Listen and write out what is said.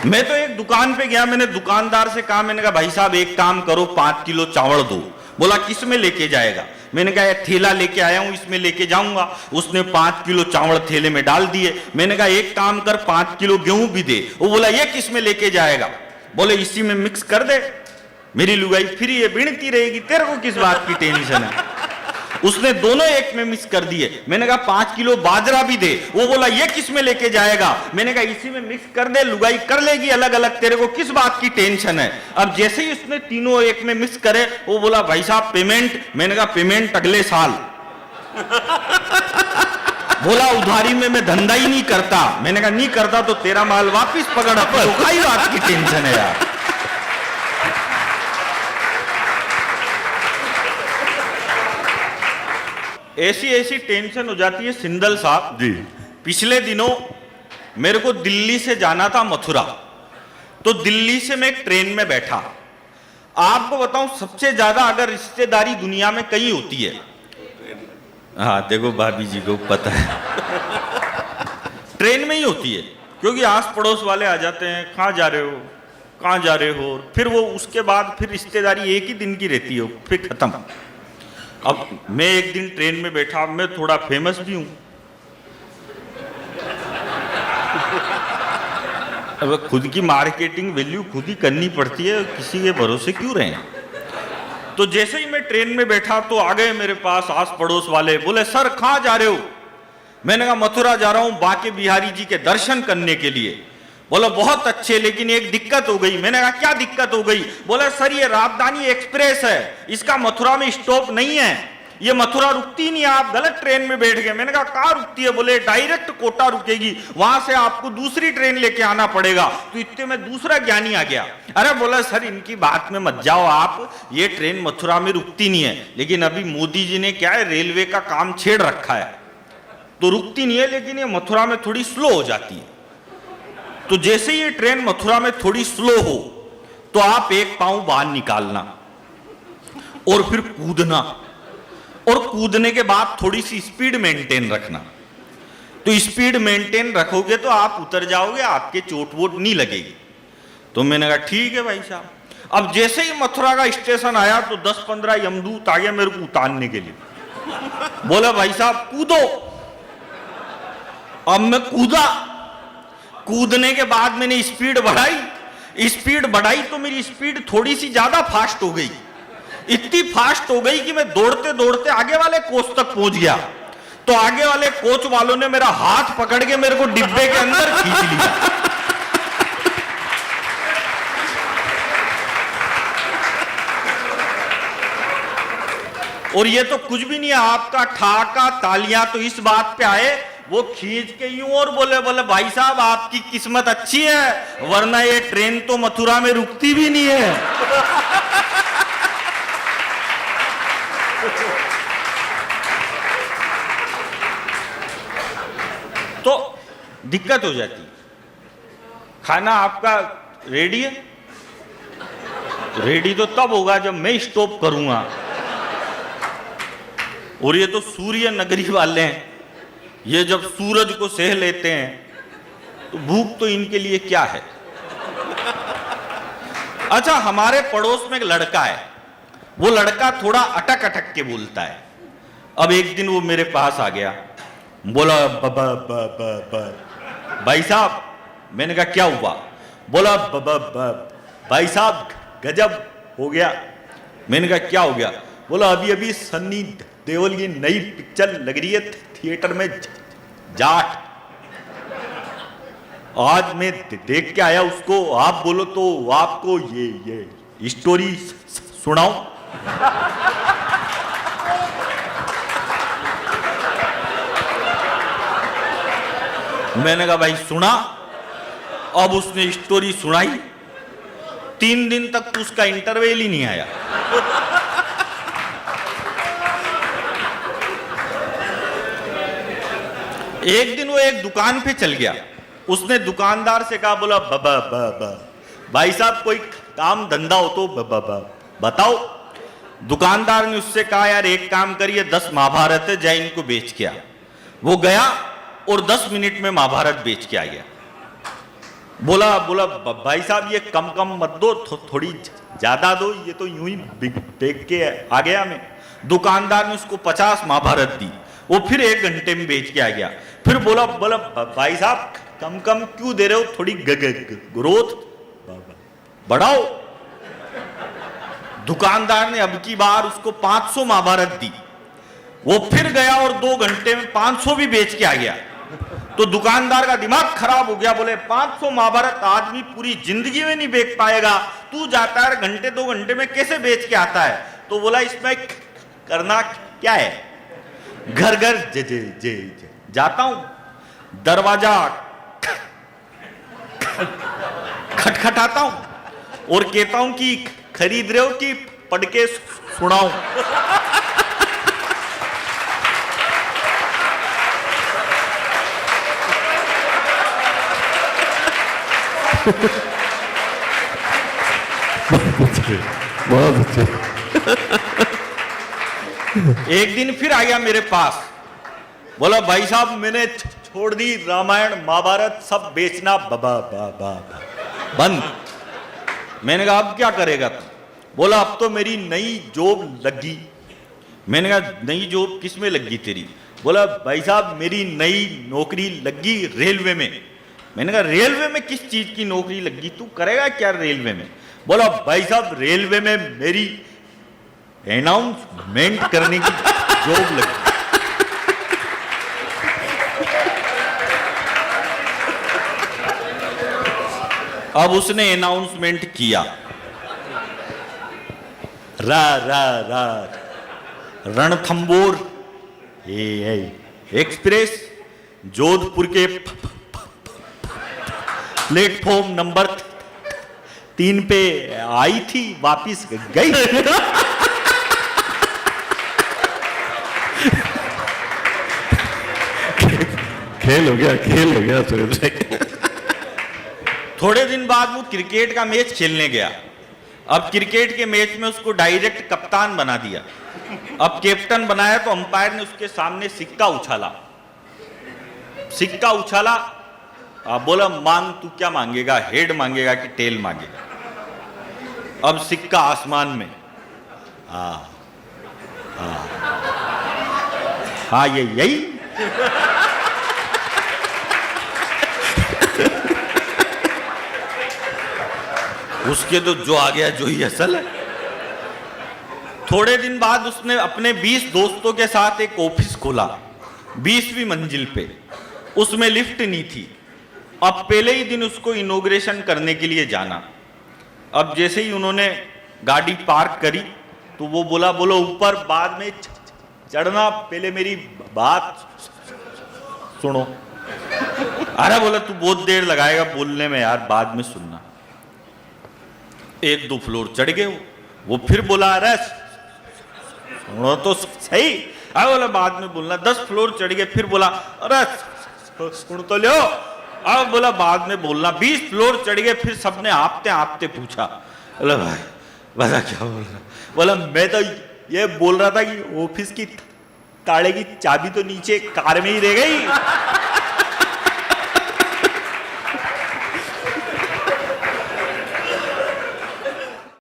मैं तो एक दुकान पे गया, मैंने दुकानदार से कहा, मैंने कहा भाई साहब एक काम करो 5 किलो चावल दो। बोला किस में लेके जाएगा? मैंने कहा थैला लेके आया हूं, इसमें लेके जाऊंगा। उसने 5 किलो चावल थैले में डाल दिए। मैंने कहा एक काम कर 5 किलो गेहूं भी दे। वो बोला ये किस में लेके जाएगा? बोले इसी में मिक्स कर दे। मेरी लुगाई फिर ये बिनती रहेगी, तेरे को किस बात की टेंशन है? उसने दोनों एक में मिक्स कर दिए। मैंने कहा 5 किलो बाजरा भी दे। वो बोला ये किस में लेके जाएगा? मैंने कहा इसी में मिक्स कर दे, लुगाई कर लेगी अलग अलग, तेरे को किस बात की टेंशन है? अब जैसे ही उसने तीनों एक में मिक्स करे, वो बोला भाई साहब पेमेंट। मैंने कहा पेमेंट अगले साल। बोला उधारी में मैं धंधा ही नहीं करता। मैंने कहा नहीं करता तो तेरा माल वापिस पकड़, अपनी बात की टेंशन है यार। ऐसी ऐसी टेंशन हो जाती है सिंदल साहब जी। पिछले दिनों मेरे को दिल्ली से जाना था मथुरा, तो दिल्ली से मैं एक ट्रेन में बैठा। आपको बताऊं सबसे ज्यादा अगर रिश्तेदारी दुनिया में कहीं होती है, हाँ देखो भाभी जी को पता है, ट्रेन में ही होती है। क्योंकि आस पड़ोस वाले आ जाते हैं, कहाँ जा रहे हो, कहाँ जा रहे हो, फिर वो उसके बाद फिर रिश्तेदारी एक ही दिन की रहती है, फिर खत्म। अब मैं एक दिन ट्रेन में बैठा, मैं थोड़ा फेमस भी हूं, अब खुद की मार्केटिंग वैल्यू खुद ही करनी पड़ती है, किसी के भरोसे क्यों रहे? तो जैसे ही मैं ट्रेन में बैठा तो आ गए मेरे पास आस पड़ोस वाले। बोले सर कहाँ जा रहे हो? मैंने कहा मथुरा जा रहा हूं बांके बिहारी जी के दर्शन करने के लिए। बोला बहुत अच्छे, लेकिन एक दिक्कत हो गई। मैंने कहा क्या दिक्कत हो गई? बोला सर ये राजधानी एक्सप्रेस है, इसका मथुरा में स्टॉप नहीं है, ये मथुरा रुकती नहीं है, आप गलत ट्रेन में बैठ गए। मैंने कहा कहाँ रुकती है? बोले डायरेक्ट कोटा रुकेगी, वहां से आपको दूसरी ट्रेन लेके आना पड़ेगा। तो इतने में दूसरा ज्ञानी आ गया। अरे बोला सर इनकी बात में मत जाओ आप, ये ट्रेन मथुरा में रुकती नहीं है, लेकिन अभी मोदी जी ने क्या है रेलवे का काम छेड़ रखा है, तो रुकती नहीं है, लेकिन ये मथुरा में थोड़ी स्लो हो जाती है। तो जैसे ये ट्रेन मथुरा में थोड़ी स्लो हो तो आप एक पांव बाहर निकालना और फिर कूदना, और कूदने के बाद थोड़ी सी स्पीड मेंटेन रखना। तो स्पीड मेंटेन रखोगे तो आप उतर जाओगे, आपके चोट वोट नहीं लगेगी। तो मैंने कहा ठीक है भाई साहब। अब जैसे ही मथुरा का स्टेशन आया तो 10-15 यमदूत आ गए मेरे को उतारने के लिए। बोला भाई साहब कूदो। अब मैं कूदा। कूदने के बाद मैंने स्पीड बढ़ाई तो मेरी स्पीड थोड़ी सी ज्यादा फास्ट हो गई। इतनी फास्ट हो गई कि मैं दौड़ते दौड़ते आगे वाले कोच तक पहुंच गया। तो आगे वाले कोच वालों ने मेरा हाथ पकड़ के मेरे को डिब्बे के अंदर खींच लिया। और ये तो कुछ भी नहीं है, आपका ठहाका तालियां तो इस बात पे आए, वो खींच के यूं और बोले भाई साहब आपकी किस्मत अच्छी है, वरना ये ट्रेन तो मथुरा में रुकती भी नहीं है। तो दिक्कत हो जाती। खाना आपका रेडी है? रेडी तो तब होगा जब मैं स्टॉप करूंगा। और ये तो सूर्य नगरी वाले हैं, ये जब सूरज को सह लेते हैं तो भूख तो इनके लिए क्या है। अच्छा हमारे पड़ोस में एक लड़का है, वो लड़का थोड़ा अटक अटक के बोलता है। अब एक दिन वो मेरे पास आ गया, बोला भाई साहब। मैंने कहा क्या हुआ? बोला भाई साहब गजब हो गया। मैंने कहा क्या हो गया? बोला अभी अभी सन्नी देओल की नई पिक्चर लग रही है थिएटर में, जाट। आज मैं देख के आया उसको, आप बोलो तो आपको ये स्टोरी सुनाऊं? मैंने कहा भाई सुना। अब उसने स्टोरी सुनाई। 3 दिन तक उसका इंटरवल ही नहीं आया। एक दिन वो एक दुकान पे चल गया, उसने दुकानदार से कहा, बोला भाई साहब कोई काम धंधा हो तो बताओ। दुकानदार ने उससे कहा यार एक काम करिए, 10 महाभारत है, जाए इनको बेच के आ। वो गया और 10 मिनट में महाभारत बेच के आ गया। बोला बोला भाई साहब ये कम कम मत दो, थोड़ी ज्यादा दो, ये तो यूं ही देख के आ गया मैं। दुकानदार ने उसको 50 महाभारत दी, वो फिर 1 घंटे में बेच के आ गया। फिर बोला बोला भाई साहब कम कम क्यों दे रहे हो, थोड़ी ग्रोथ बढ़ाओ। दुकानदार ने अब की बार उसको 500 महाभारत दी, वो फिर गया और 2 घंटे में 500 भी बेच के आ गया। तो दुकानदार का दिमाग खराब हो गया, बोले 500 महाभारत आदमी पूरी जिंदगी में नहीं बेच पाएगा, तू जाता है घंटे 2 घंटे में कैसे बेच के आता है। तो बोला इसमें करना क्या है, घर घर जे जे जे जाता हूं, दरवाजा खटखटाता हूं और कहता हूं कि खरीद रहे हो कि पढ़ के सुनाऊं। बहुत अच्छे। एक दिन फिर आ गया मेरे पास, बोला भाई साहब मैंने छोड़ दी रामायण महाभारत सब बेचना बंद। मैंने कहा अब क्या करेगा तू? बोला अब तो मेरी नई जॉब लगी। मैंने कहा नई जॉब किस में लगी तेरी? बोला भाई साहब मेरी नई नौकरी लगी रेलवे में। मैंने कहा रेलवे में किस चीज की नौकरी लगी, तू करेगा क्या रेलवे में? बोला भाई साहब रेलवे में मेरी अनाउंसमेंट करने की जॉब लगी। अब उसने अनाउंसमेंट किया, रा रा रा रणथंबोर एक्सप्रेस जोधपुर के प्लेटफॉर्म नंबर 3 पे आई थी, वापिस गई। खेल हो गया सुरेश भाई। थोड़े दिन बाद वो क्रिकेट का मैच खेलने गया। अब क्रिकेट के मैच में उसको डायरेक्ट कप्तान बना दिया। अब कैप्टन बनाया तो अंपायर ने उसके सामने सिक्का उछाला। बोला मांग, तू क्या मांगेगा, हेड मांगेगा कि टेल मांगेगा? अब सिक्का आसमान में, हाँ ये यही। उसके तो जो आ गया जो ही असल है। थोड़े दिन बाद उसने अपने 20 दोस्तों के साथ एक ऑफिस खोला 20वीं मंजिल पे। उसमें लिफ्ट नहीं थी। अब पहले ही दिन उसको इनॉग्रेशन करने के लिए जाना। अब जैसे ही उन्होंने गाड़ी पार्क करी तो वो बोला ऊपर बाद में चढ़ना, पहले मेरी बात सुनो। अरे बोला तू बहुत देर लगाएगा बोलने में यार, बाद में सुनना। 1-2 फ्लोर चढ़ गए वो फिर बोला अरे सुनो तो सही। अरे बोला बाद में बोलना। 10 फ्लोर चढ़ गए, फिर बोला अरे सुन तो लो। अब बोला बाद में बोलना। 20 फ्लोर चढ़ गए, फिर सबने आपते पूछा, बोला भाई बता क्या बोल रहा? बोला मैं तो ये बोल रहा था कि ऑफिस की ताले की चाबी तो नीचे कार में ही रह गई।